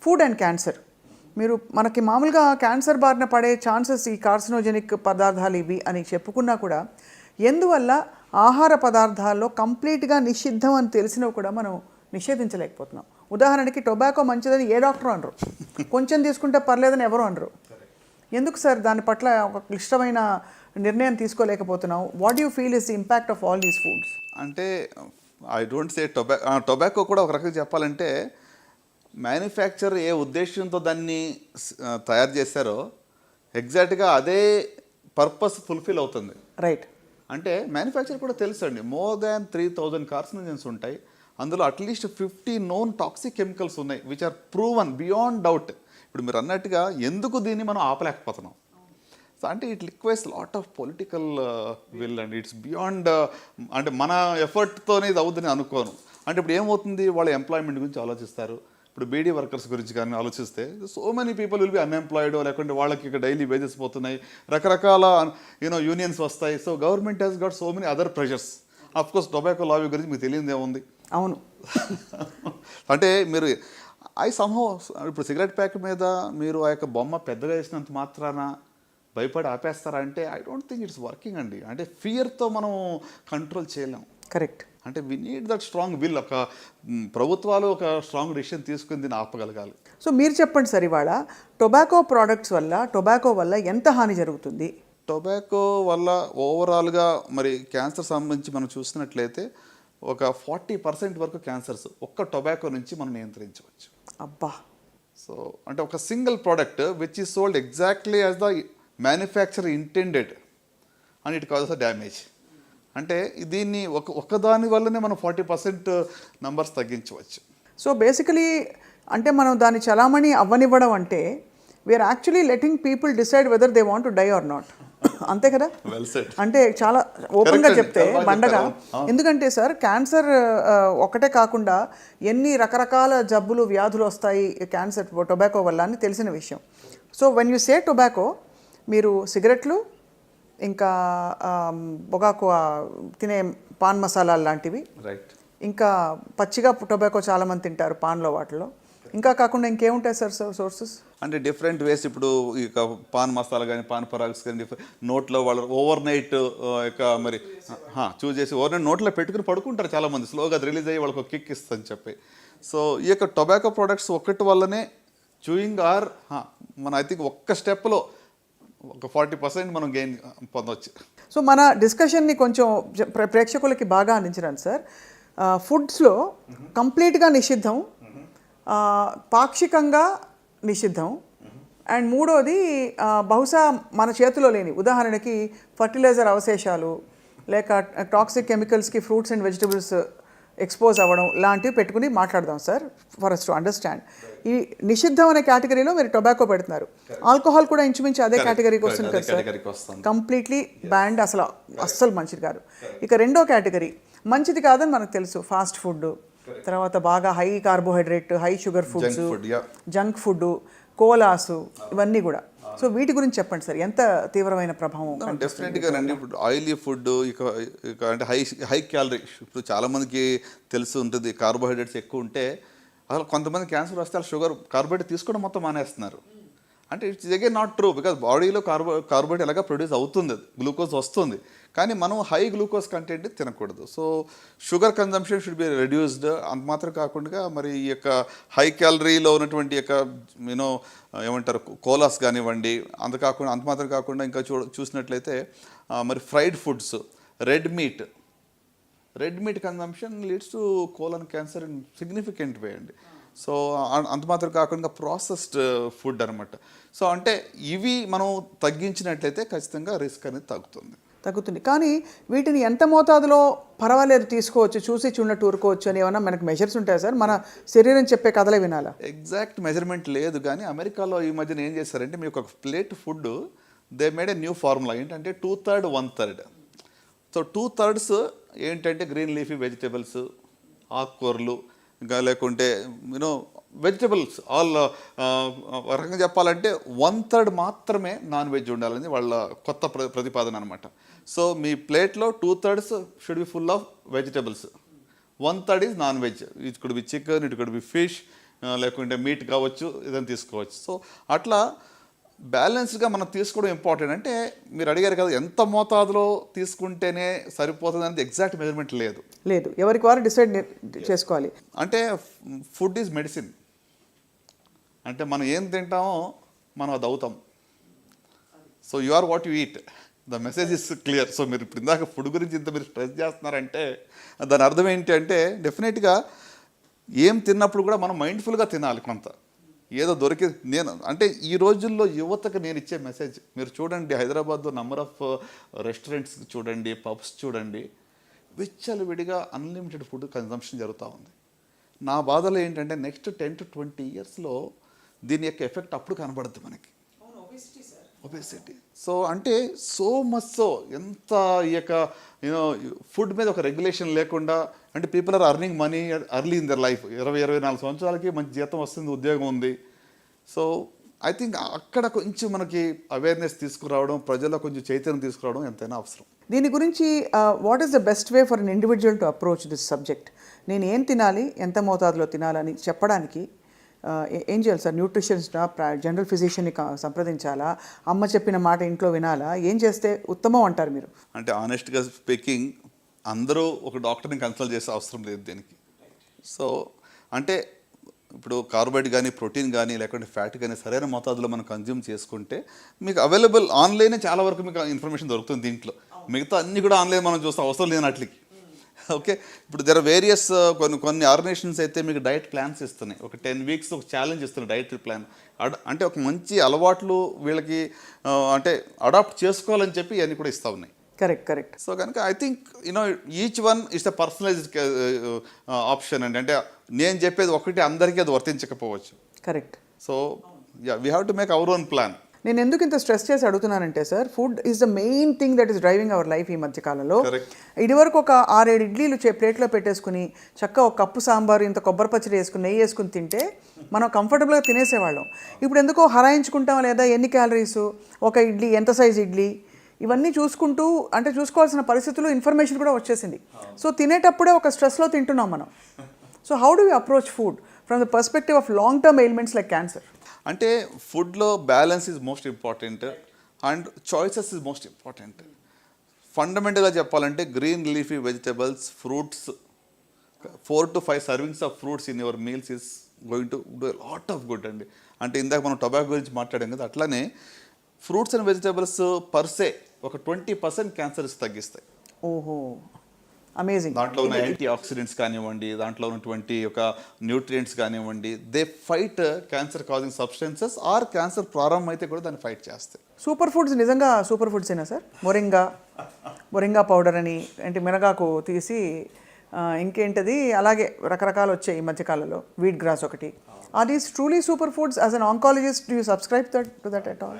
Food and cancer. మీరు మనకి మామూలుగా క్యాన్సర్ బారిన పడే ఛాన్సెస్ ఈ కార్సినోజెనిక్ పదార్థాలు ఇవి అని చెప్పుకున్నా కూడా ఎందువల్ల ఆహార పదార్థాల్లో కంప్లీట్గా నిషిద్ధం అని తెలిసినా కూడా మనం నిషేధించలేకపోతున్నాం. ఉదాహరణకి టొబాకో మంచిదని ఏ డాక్టర్ అనరు, కొంచెం తీసుకుంటే పర్లేదని ఎవరు అనరు. ఎందుకు సార్ దాని పట్ల ఒక క్లిష్టమైన నిర్ణయం తీసుకోలేకపోతున్నాం? What you feel is the impact of all these foods? అంటే ఐ డోంట్ సే టొబాకో కూడా ఒక రకంగా చెప్పాలంటే మ్యానుఫ్యాక్చర్ ఏ ఉద్దేశంతో దాన్ని తయారు చేశారో ఎగ్జాక్ట్గా అదే పర్పస్ ఫుల్ఫిల్ అవుతుంది. రైట్. అంటే మ్యానుఫ్యాక్చర్ కూడా తెలుసు అండి, మోర్ దాన్ 3000 కార్సినోజన్స్ ఉంటాయి. అందులో అట్లీస్ట్ 50 నోన్ టాక్సిక్ కెమికల్స్ ఉన్నాయి which are proven beyond doubt. ఇప్పుడు మీరు అన్నట్టుగా ఎందుకు దీన్ని మనం ఆపలేకపోతున్నాం? సో అంటే it requires lot of political will and it's beyond, అంటే మన ఎఫర్ట్తోనే ఇది అవుతుందని అనుకోను. అంటే ఇప్పుడు ఏమవుతుంది, వాళ్ళ ఎంప్లాయ్మెంట్ గురించి ఆలోచిస్తారు. ఇప్పుడు బీడీ వర్కర్స్ గురించి కానీ ఆలోచిస్తే so many people will be unemployed, లేకుంటే వాళ్ళకి ఇక డైలీ వేజెస్ పోతున్నాయి, రకరకాల యూనియన్స్ వస్తాయి. So government has got so many other pressures. Of course tobacco lobby గురించి మీకు తెలియదు ఏముంది. అవును. అంటే మీరు ఇప్పుడు సిగరెట్ ప్యాక్ మీద మీరు ఆ యొక్క బొమ్మ పెద్దగా వేసినంత మాత్రాన భయపడి ఆపేస్తారా అంటే I don't think it's working అండి. అంటే ఫియర్తో మనం కంట్రోల్ చేయలేం. కరెక్ట్. అంటే we need that strong will. ఒక ప్రభుత్వాలు ఒక స్ట్రాంగ్ డిసిషన్ తీసుకుని దీన్ని ఆపగలగాలి. సో మీరు చెప్పండి సార్, ఇవాళ టొబాకో ప్రోడక్ట్స్ వల్ల, టొబాకో వల్ల ఎంత హాని జరుగుతుంది? టొబాకో వల్ల ఓవరాల్గా మరి క్యాన్సర్ సంబంధించి మనం చూసినట్లయితే ఒక 40% వరకు క్యాన్సర్స్ ఒక్క టొబాకో నుంచి మనం నియంత్రించవచ్చు. అబ్బా. సో అంటే ఒక single product which is sold exactly as the manufacture intended and it causes a damage. అంటే దీన్ని ఒకదాని వల్లనే మనం 40% నంబర్స్ తగ్గించవచ్చు. సో బేసికలీ అంటే మనం దాన్ని చలామణి అవ్వనివ్వడం అంటే we are actually letting people decide whether they want to die or not. అంతే కదా? అంటే చాలా ఓపెన్గా చెప్తే బండగా. ఎందుకంటే సార్ క్యాన్సర్ ఒకటే కాకుండా ఎన్ని రకరకాల జబ్బులు వ్యాధులు వస్తాయి క్యాన్సర్ టొబాకో వల్ల అని తెలిసిన విషయం. So when you say tobacco, మీరు సిగరెట్లు, ఇంకా పొగాకు తినే పాన్ మసాలాలు లాంటివి, రైట్, ఇంకా పచ్చిగా టొబాకో చాలామంది తింటారు పాన్లో, వాటిలో ఇంకా కాకుండా ఇంకేముంటాయి సార్ సోర్సెస్? అంటే డిఫరెంట్ వేస్. ఇప్పుడు ఇక పాన్ మసాలా కానీ పాన్ పరాగ్స్ కానీ నోట్లో వాళ్ళు ఓవర్ నైట్ ఇక మరి చూజ్ చేసి ఓవర్ నైట్ నోట్లో పెట్టుకుని పడుకుంటారు చాలామంది, స్లోగా అది రిలీజ్ అయ్యి వాళ్ళకి కిక్ ఇస్తుందని చెప్పి. సో ఈ యొక్క టొబాకో ప్రోడక్ట్స్ ఒక్కటి వల్లనే చూయింగ్ ఆర్ మన ఐ థింక్ ఒక్క స్టెప్లో ఒక 40% మనం గెయిన్ పొందవచ్చు. సో మన డిస్కషన్ని కొంచెం ప్రేక్షకులకి బాగా అందించడానికి సార్, ఫుడ్స్లో కంప్లీట్గా నిషిద్ధం, పాక్షికంగా నిషిద్ధం, అండ్ మూడోది బహుశా మన చేతిలో లేని, ఉదాహరణకి ఫర్టిలైజర్ అవశేషాలు లేక టాక్సిక్ కెమికల్స్కి ఫ్రూట్స్ అండ్ వెజిటబుల్స్ ఎక్స్పోజ్ అవ్వడం లాంటివి పెట్టుకుని మాట్లాడదాం sir, for us to understand. ఈ నిషిద్ధం అనే కేటగిరీలో మీరు టొబాకో పెడుతున్నారు, ఆల్కహాల్ కూడా ఇంచుమించు అదే కేటగిరీకి వస్తుంది కదా సార్. కంప్లీట్లీ బ్యాండ్, అస్సలు మంచిది కాదు. ఇక రెండో కేటగిరీ మంచిది కాదని మనకు తెలుసు, ఫాస్ట్ ఫుడ్, తర్వాత బాగా high carbohydrate, high sugar foods, junk food, colas, ఇవన్నీ కూడా. సో వీటి గురించి చెప్పండి సార్, ఎంత తీవ్రమైన ప్రభావం? డెఫినెట్గా రండి. ఇప్పుడు ఆయిలీ ఫుడ్ ఇక అంటే హై క్యాలరీ, ఇప్పుడు చాలామందికి తెలిసి ఉంటుంది కార్బోహైడ్రేట్స్ ఎక్కువ ఉంటే అసలు కొంతమంది క్యాన్సర్ వస్తే షుగర్ కార్బోహైడ్రేట్ తీసుకోవడం మొత్తం మానేస్తున్నారు. అంటే it's again not true, because బాడీలో కార్బోహైడ్రేట్ ఎలాగా ప్రొడ్యూస్ అవుతుంది, గ్లూకోజ్ వస్తుంది, కానీ మనం హై గ్లూకోజ్ కంటెంట్ తినకూడదు. So sugar consumption should be reduced. అంత మాత్రం కాకుండా మరి ఈ యొక్క హై క్యాలరీలో ఉన్నటువంటి యొక్క ఏమంటారు కోలాస్ కానివ్వండి, అంత మాత్రం కాకుండా ఇంకా చూసినట్లయితే మరి fried foods, red meat consumption leads to colon cancer in significant way అండి. సో అంత మాత్రం కాకుండా ప్రాసెస్డ్ ఫుడ్ అనమాట. సో అంటే ఇవి మనం తగ్గించినట్లయితే ఖచ్చితంగా రిస్క్ అనేది తగ్గుతుంది. కానీ వీటిని ఎంత మోతాదులో పర్వాలేదు తీసుకోవచ్చు, చూసి చూడనట్టు ఊరుకోవచ్చు అని ఏమన్నా మనకు మెజర్స్ ఉంటాయి సార్? మన శరీరం చెప్పే కథలే వినాలా? ఎగ్జాక్ట్ మెజర్మెంట్ లేదు, కానీ అమెరికాలో ఈ మధ్యన ఏం చేశారంటే మీకు ఒక plate food they made a new formula. ఏంటంటే 2/3, 1/3. సో 2/3 ఏంటంటే గ్రీన్ లీఫీ వెజిటేబుల్స్, ఆకుకూరలు, ఇంకా లేకుంటే వెజిటబుల్స్ ఆల్. రకంగా చెప్పాలంటే 1/3 మాత్రమే నాన్ వెజ్ ఉండాలని వాళ్ళ కొత్త ప్రతిపాదన అనమాట. సో మీ ప్లేట్లో 2/3 should be full of vegetables, 1/3 is non veg. It could be chicken, it could be fish, లేకుంటే మీట్ కావచ్చు, ఏదైనా తీసుకోవచ్చు. సో అట్లా బ్యాలెన్స్గా మనం తీసుకోవడం ఇంపార్టెంట్. అంటే మీరు అడిగారు కదా ఎంత మోతాదులో తీసుకుంటేనే సరిపోతుంది అనేది ఎగ్జాక్ట్ మెజర్మెంట్ లేదు. లేదు, ఎవరికి వారు డిసైడ్ చేసుకోవాలి. అంటే ఫుడ్ ఈజ్ మెడిసిన్. అంటే మనం ఏం తింటామో మనం అది అవుతాం. So you are what you eat. The message is clear. సో మీరు ఇప్పుడు ఇందాక ఫుడ్ గురించి ఇంత మీరు స్ట్రెస్ చేస్తున్నారంటే దాని అర్థం ఏంటి అంటే డెఫినెట్గా ఏం తిన్నప్పుడు కూడా మనం మైండ్ఫుల్గా తినాలి. కొంత ఏదో దొరికి నేను అంటే ఈ రోజుల్లో యువతకు నేను ఇచ్చే మెసేజ్ మీరు చూడండి, హైదరాబాద్లో నంబర్ ఆఫ్ రెస్టారెంట్స్ చూడండి, పబ్స్ చూడండి, విచ్చలవిడిగా అన్లిమిటెడ్ ఫుడ్ కన్జంప్షన్ జరుగుతూ ఉంది. నా బాధలో ఏంటంటే నెక్స్ట్ 10 to 20 yearsలో దీని యొక్క ఎఫెక్ట్ అప్పుడు కనబడుతుంది మనకి, ఒబేసిటీ. సో అంటే సో మచ్ సో ఎంత ఈ యొక్క యూనో ఫుడ్ మీద ఒక రెగ్యులేషన్ లేకుండా, అంటే people are earning money early in their life. 24 సంవత్సరాలకి మంచి జీతం వస్తుంది, ఉద్యోగం ఉంది. సో ఐ థింక్ అక్కడ కొంచెం మనకి అవేర్నెస్ తీసుకురావడం, ప్రజల్లో కొంచెం చైతన్యం తీసుకురావడం ఎంతైనా అవసరం. దీని గురించి what is the best way for an individual to approach this subject? నేను ఏం తినాలి, ఎంత మోతాదులో తినాలని చెప్పడానికి ఏం చేయాలి సార్? న్యూట్రిషనిస్టా, జనరల్ ఫిజిషియన్ని సంప్రదించాలా, అమ్మ చెప్పిన మాట ఇంట్లో వినాలా, ఏం చేస్తే ఉత్తమం అంటారు మీరు? అంటే ఆనెస్ట్గా స్పీకింగ్ అందరూ ఒక డాక్టర్ని కన్సల్ట్ చేసే అవసరం లేదు దీనికి. సో అంటే ఇప్పుడు కార్బోహైడ్రేట్ కానీ, ప్రోటీన్ కానీ, లేకుంటే ఫ్యాట్ కానీ సరైన మోతాదులో మనం కన్జ్యూమ్ చేసుకుంటే మీకు అవైలబుల్ ఆన్లైనే చాలా వరకు మీకు ఇన్ఫర్మేషన్ దొరుకుతుంది. దీంట్లో మిగతా అన్నీ కూడా ఆన్లైన్ మనం చూస్తాం, అవసరం లేనట్లకి. ఓకే, ఇప్పుడు దర్ వేరియస్ కొన్ని ఆర్గనైజేషన్స్ అయితే మీకు డైట్ ప్లాన్స్ ఇస్తున్నాయి. ఒక 10 weeks ఒక ఛాలెంజ్ ఇస్తున్నాయి డైటరీ ప్లాన్. అంటే ఒక మంచి అలవాట్లు వీళ్ళకి అంటే అడాప్ట్ చేసుకోవాలని చెప్పి ఇవన్నీ కూడా ఇస్తూ ఉన్నాయి. కరెక్ట్. సో కనుక I think you know each one is the personalised option అండి. అంటే నేను చెప్పేది ఒకటి అందరికీ అది వర్తించకపోవచ్చు. Correct. So yeah, we have to make our own plan. నేను ఎందుకు ఇంత స్ట్రెస్ చేసి అడుగుతున్నానంటే sir, food is the main thing that is driving our life ఈ మధ్యకాలంలో. ఇదివరకు ఒక 6-7 ఇడ్లీలు ప్లేట్లో పెట్టేసుకుని చక్కగా ఒక కప్పు సాంబారు, ఇంత కొబ్బరి పచ్చడి వేసుకుని, నెయ్యి వేసుకుని తింటే మనం కంఫర్టబుల్గా తినేసేవాళ్ళం. ఇప్పుడు ఎందుకో హరాయించుకుంటాం, లేదా ఎన్ని క్యాలరీస్, ఒక ఇడ్లీ ఎంత సైజ్ ఇడ్లీ, ఇవన్నీ చూసుకుంటూ అంటే చూసుకోవాల్సిన పరిస్థితుల్లో ఇన్ఫర్మేషన్ కూడా వచ్చేసింది. సో తినేటప్పుడే ఒక స్ట్రెస్లో తింటున్నాం మనం. So how do you approach food from the perspective of long term ailments like cancer? అంటే ఫుడ్లో balance is most important and choices is most important. ఫండమెంటల్గా చెప్పాలంటే green leafy vegetables, fruits, 4 to 5 servings of fruits in your meals is going to do lot of good అండి. అంటే ఇందాక మనం tobacco గురించి మాట్లాడాం కదా, అట్లానే ఫ్రూట్స్ అండ్ వెజిటబుల్స్ పర్సే ఒక 20% క్యాన్సర్స్ తగ్గిస్తాయి. ఓహో, అమేజింగ్. దాంట్లో ఉన్న యాంటీ ఆక్సిడెంట్స్ కానివ్వండి, దాంట్లో ఉన్నటువంటి ఒక న్యూట్రియంట్స్ కానివ్వండి, they fight cancer causing substances or cancer ప్రారంభం అయితే కూడా దాన్ని ఫైట్ చేస్తాయి. సూపర్ ఫుడ్స్ నిజంగా సూపర్ ఫుడ్స్ అయినా సార్? మొరింగా పౌడర్ అని, అంటే మినగాకు తీసి ఇంకేంటది అలాగే రకరకాలు వచ్చాయి ఈ మధ్యకాలంలో, వీట్ గ్రాస్ ఒకటి. Are these truly super foods? As an oncologist do you subscribe to that at all?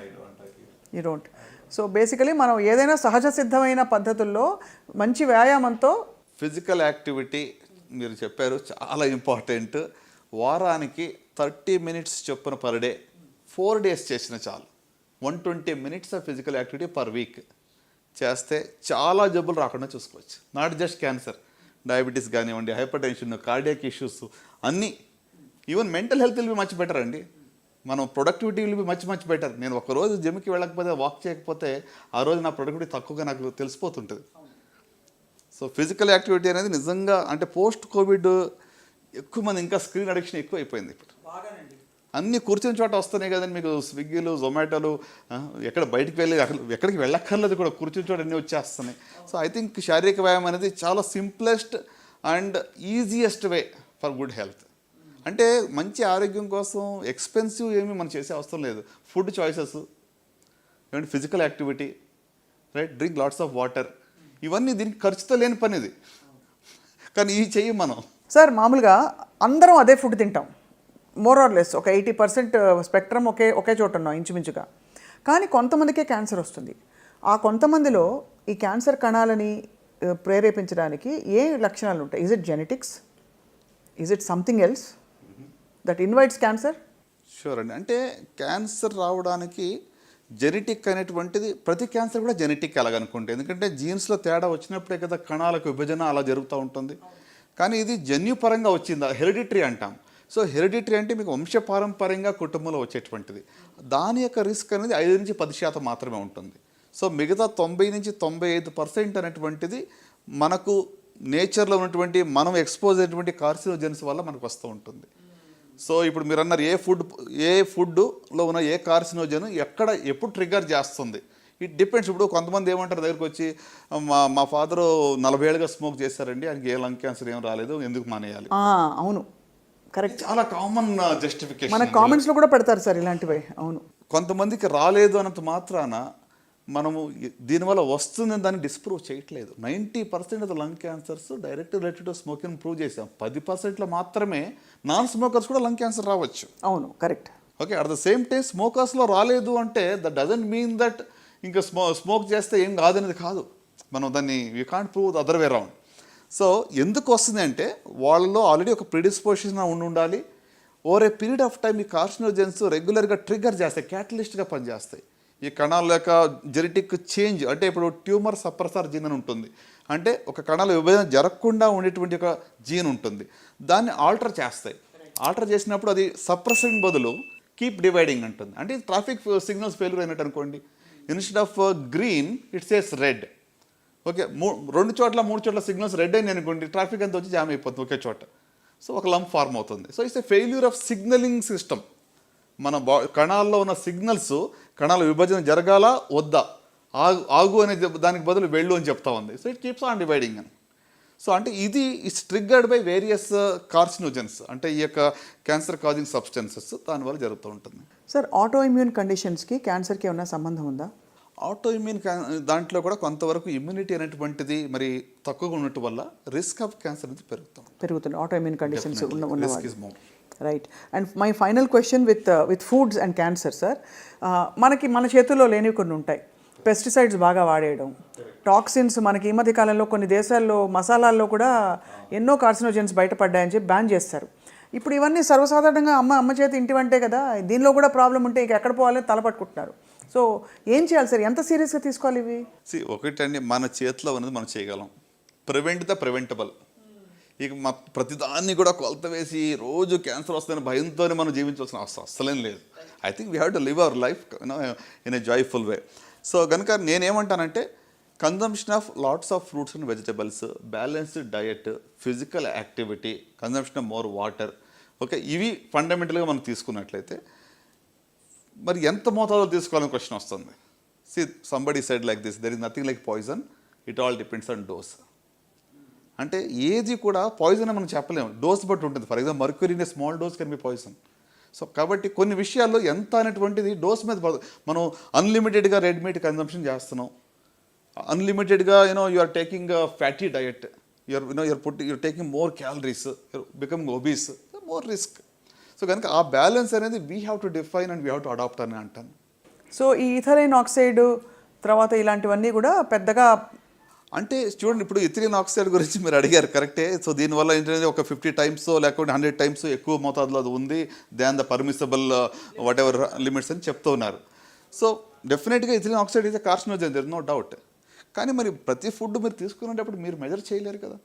You don't. So basically మనం ఏదైనా సహజ సిద్ధమైన పద్ధతుల్లో మంచి వ్యాయామంతో, ఫిజికల్ యాక్టివిటీ మీరు చెప్పారు చాలా ఇంపార్టెంట్. వారానికి 30 minutes చొప్పున పర్ డే 4 days చేసిన చాలు. 120 minutes of physical activity per week చేస్తే చాలా జబ్బులు రాకుండా చూసుకోవచ్చు. నాట్ జస్ట్ క్యాన్సర్, డయాబెటీస్ కానివ్వండి, హైపర్ టెన్షన్, కార్డియాక్ ఇష్యూస్ అన్నీ. Even mental health will be much better అండి. మనం productivity will be much better. నేను ఒకరోజు జిమ్కి వెళ్ళకపోతే, వాక్ చేయకపోతే ఆ రోజు నా ప్రొడక్టివిటీ తక్కువగా నాకు తెలిసిపోతుంటుంది. సో ఫిజికల్ యాక్టివిటీ అనేది నిజంగా అంటే పోస్ట్ కోవిడ్ ఎక్కువ మంది ఇంకా స్క్రీన్ అడిక్షన్ ఎక్కువ అయిపోయింది. ఇప్పుడు అన్నీ కూర్చుని చోట వస్తున్నాయి కదండి మీకు, స్విగ్గీలు, జొమాటోలు, ఎక్కడ బయటికి వెళ్ళి ఎక్కడికి వెళ్ళక్కర్లేదు కూడా, కూర్చుని చోట అన్నీ వచ్చేస్తున్నాయి. సో ఐ థింక్ శారీరక వ్యాయామం అనేది చాలా simplest and easiest way for good health. అంటే మంచి ఆరోగ్యం కోసం ఎక్స్పెన్సివ్ ఏమీ మనం చేసే అవసరం లేదు. ఫుడ్ చాయిసెస్, ఏమంటే physical activity, right, drink lots of water, ఇవన్నీ దీనికి ఖర్చుతో లేని పని ఇది. కానీ ఇవి చెయ్యం మనం. సార్ మామూలుగా అందరం అదే ఫుడ్ తింటాం, మోర్ ఆర్ లెస్ ఒక 80% స్పెక్ట్రమ్ ఒకే చోట ఉన్నాం ఇంచుమించుగా. కానీ కొంతమందికే క్యాన్సర్ వస్తుంది. ఆ కొంతమందిలో ఈ క్యాన్సర్ కణాలని ప్రేరేపించడానికి ఏ లక్షణాలు ఉంటాయి? Is it genetics? Is it something else that invites cancer? Sure అండి. అంటే క్యాన్సర్ రావడానికి జెనెటిక్ అనేటువంటిది, ప్రతి క్యాన్సర్ కూడా జెనెటిక్ అలాగనుకుంటే, ఎందుకంటే జీన్స్లో తేడా వచ్చినప్పుడే కదా కణాలకు విభజన అలా జరుగుతూ ఉంటుంది. కానీ ఇది జన్యుపరంగా వచ్చిందా, హెరిడిటరీ అంటాం. సో హెరిడిటరీ అంటే మీకు వంశపారంపర్యంగా కుటుంబంలో వచ్చేటువంటిది. దాని యొక్క రిస్క్ అనేది 5-10% మాత్రమే ఉంటుంది. సో మిగతా 90-95% అనేటువంటిది మనకు నేచర్లో ఉన్నటువంటి మనం ఎక్స్పోజ్ అయినటువంటి కార్సినోజెన్స్ వల్ల మనకు వస్తూ ఉంటుంది. సో ఇప్పుడు మీరు అన్నారు ఏ ఫుడ్లో ఉన్న ఏ కార్సినోజన్ ఎప్పుడు ట్రిగ్గర్ చేస్తుంది, ఇట్ డిపెండ్స్. ఇప్పుడు కొంతమంది ఏమంటారు దగ్గరికి వచ్చి, మా ఫాదరు 40 ఏళ్ళుగా స్మోక్ చేశారండి, ఆయనకి ఏ లంగ్ క్యాన్సర్ ఏం రాలేదు, ఎందుకు మానేయాలి? అవును, కరెక్ట్. చాలా కామన్ జస్టిఫికేషన్ మన కామెంట్స్లో కూడా పెడతారు సార్ ఇలాంటివి. అవును, కొంతమందికి రాలేదు అన్నంత మాత్రాన మనము దీనివల్ల వస్తుందని దాన్ని డిస్ప్రూవ్ చేయట్లేదు. 90% of the lung cancers direct related to smoking prove చేసాం. 10%లో మాత్రమే నాన్ స్మోకర్స్ కూడా లంగ్ క్యాన్సర్ రావచ్చు. అవును, correct. Okay, at the same time స్మోకర్స్లో రాలేదు అంటే దట్ డజంట్ మీన్ దట్ ఇంకా స్మోక్ చేస్తే ఏం కాదనేది కాదు. మనం దాన్ని you can't prove the other way round. So ఎందుకు వస్తుంది అంటే వాళ్ళలో ఆల్రెడీ ఒక ప్రిడిస్పోజిషన్ ఉండాలి. Over a period of time ఈ కార్సినోజెన్స్ రెగ్యులర్గా ట్రిగ్గర్ చేస్తాయి, క్యాటలిస్ట్గా పనిచేస్తాయి. ఈ కణాల యొక్క జెనెటిక్ చేంజ్ అంటే ఇప్పుడు ట్యూమర్ సప్రెసర్ జీన్ అని ఉంటుంది. అంటే ఒక కణాల విభజన జరగకుండా ఉండేటువంటి ఒక జీన్ ఉంటుంది, దాన్ని ఆల్టర్ చేస్తాయి. ఆల్టర్ చేసినప్పుడు అది సప్రెసింగ్ బదులు కీప్ డివైడింగ్ అంటుంది. అంటే ట్రాఫిక్ సిగ్నల్స్ ఫెయిల్యూర్ అయినట్టు అనుకోండి. Instead of green it says red. Okay, 2 చోట్ల 3 చోట్ల సిగ్నల్స్ రెడ్ అయినాయి అనుకోండి, ట్రాఫిక్ అంతా వచ్చి జామ్ అయిపోతుంది ఒకే చోట. సో ఒక లంప్ ఫార్మ్ అవుతుంది. So it's a failure of signalling system. మన కణాల్లో ఉన్న సిగ్నల్స్, కణాల విభజన జరగాల వద్దా, ఆగు అనే దానికి బదులు వెళ్ళు అని చెప్తా ఉంది. So it keeps on dividing అని. సో అంటే ఇది it's triggered by various carcinogens, అంటే ఈ యొక్క క్యాన్సర్ కాజింగ్ సబ్స్టెన్సెస్ దానివల్ల జరుగుతూ ఉంటుంది. సార్, ఆటో ఇమ్యూన్ కండిషన్స్కి క్యాన్సర్కి ఏమైనా సంబంధం ఉందా? ఆటో ఇమ్యూన్ దాంట్లో కూడా కొంతవరకు ఇమ్యూనిటీ అనేటువంటిది మరి తక్కువగా ఉన్నట్టు వల్ల రిస్క్ ఆఫ్ క్యాన్సర్ అనేది పెరుగుతుంది. ఆటో ఇమ్యూన్ కండిషన్స్ ఉన్న right. And my final question with foods and cancer sir, మన చేతుల్లో లేనివి కొన్ని ఉంటాయి. పెస్టిసైడ్స్ బాగా వాడేయడం, టాక్సిన్స్, మనకి ఈ మధ్య కాలంలో కొన్ని దేశాల్లో మసాలాల్లో కూడా ఎన్నో కార్సినోజెన్స్ బయటపడ్డాయని చెప్పి బ్యాన్ చేస్తారు. ఇప్పుడు ఇవన్నీ సర్వసాధారణంగా అమ్మ చేతి ఇంటి వంటే కదా, దీనిలో కూడా ప్రాబ్లం ఉంటే ఇంక ఎక్కడ పోవాలని తలపట్టుకుంటున్నారు. సో ఏం చేయాలి సార్, ఎంత సీరియస్గా తీసుకోవాలి ఇవి? ఒకటండి, మన చేతిలో ఉన్నది మనం చేయగలం. Prevent the preventable. ఇక ప్రతిదాన్ని కూడా కొలత వేసి రోజు క్యాన్సర్ వస్తుందని భయంతోనే మనం జీవించాల్సిన అవసరం అస్సలేం లేదు. I think we have to live our life in a joyful way. So కనుక నేనేమంటానంటే consumption of lots of fruits and vegetables, balanced diet, physical activity, consumption of more water, okay, ఇవి ఫండమెంటల్గా మనం తీసుకున్నట్లయితే మరి ఎంత మోతాదులో తీసుకోవాలని క్వశ్చన్ వస్తుంది. See somebody said like this, there is nothing like poison, it all depends on dose. అంటే ఏది కూడా పాయిజన్ అని మనం చెప్పలేము, డోస్ బట్టి ఉంటుంది. For example mercury in a small dose can be poison. So కాబట్టి కొన్ని విషయాల్లో ఎంత అనేటువంటిది డోస్ మీద మనం అన్లిమిటెడ్గా రెడ్ మీట్ కన్జంప్షన్ చేస్తున్నాం, అన్లిమిటెడ్గా you are taking fatty diet, you're taking more calories, you're becoming obese, more risk. So కనుక ఆ బ్యాలెన్స్ అనేది we have to define and we have to adapt అని అంటాను. సో ఈ ఇథైలిన్ ఆక్సైడ్ తర్వాత ఇలాంటివన్నీ కూడా పెద్దగా అంటే చూడండి, ఇప్పుడు ఇథిలిన్ ఆక్సైడ్ గురించి మీరు అడిగారు, కరెక్టే. సో దీనివల్ల ఏంటంటే ఒక 50 టైమ్స్ లేకపోతే 100 టైమ్స్ ఎక్కువ మోతాదులో అది ఉంది than the permissible whatever limits అని చెప్తూ ఉన్నారు. సో డెఫినెట్గా ethylene oxide is a carcinogen, there is no doubt. కానీ మరి ప్రతి ఫుడ్ మీరు తీసుకునేటప్పుడు మీరు మెజర్ చేయలేరు కదా.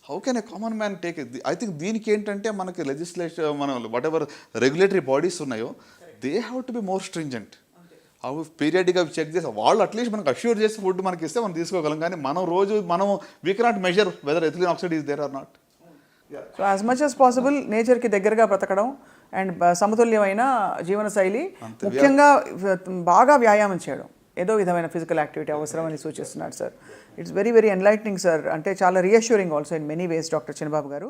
How can a common man take it? I think దీనికి ఏంటంటే మనకి లెజిస్లేషన్, మన వాట్ ఎవర్ రెగ్యులేటరీ బాడీస్ ఉన్నాయో they have to be more stringent. అవి పీరియడ్గా చెక్ చేసి వాళ్ళు అట్లీస్ట్ మనకు అష్యూర్ చేసి ఫుడ్ మనకి ఇస్తే మనం తీసుకోగలం. కానీ మనం we cannot measure whether ethylene oxide is there or not. So as much as possible నేచర్కి దగ్గరగా బ్రతకడం అండ్ సమతుల్యమైన జీవనశైలి, ముఖ్యంగా బాగా వ్యాయామం చేయడం, ఏదో విధమైన ఫిజికల్ యాక్టివిటీ అవసరమని సూచిస్తున్నాడు sir. It's very very enlightening sir. అంటే చాలా reassuring also in many ways doctor Chinnababu గారు.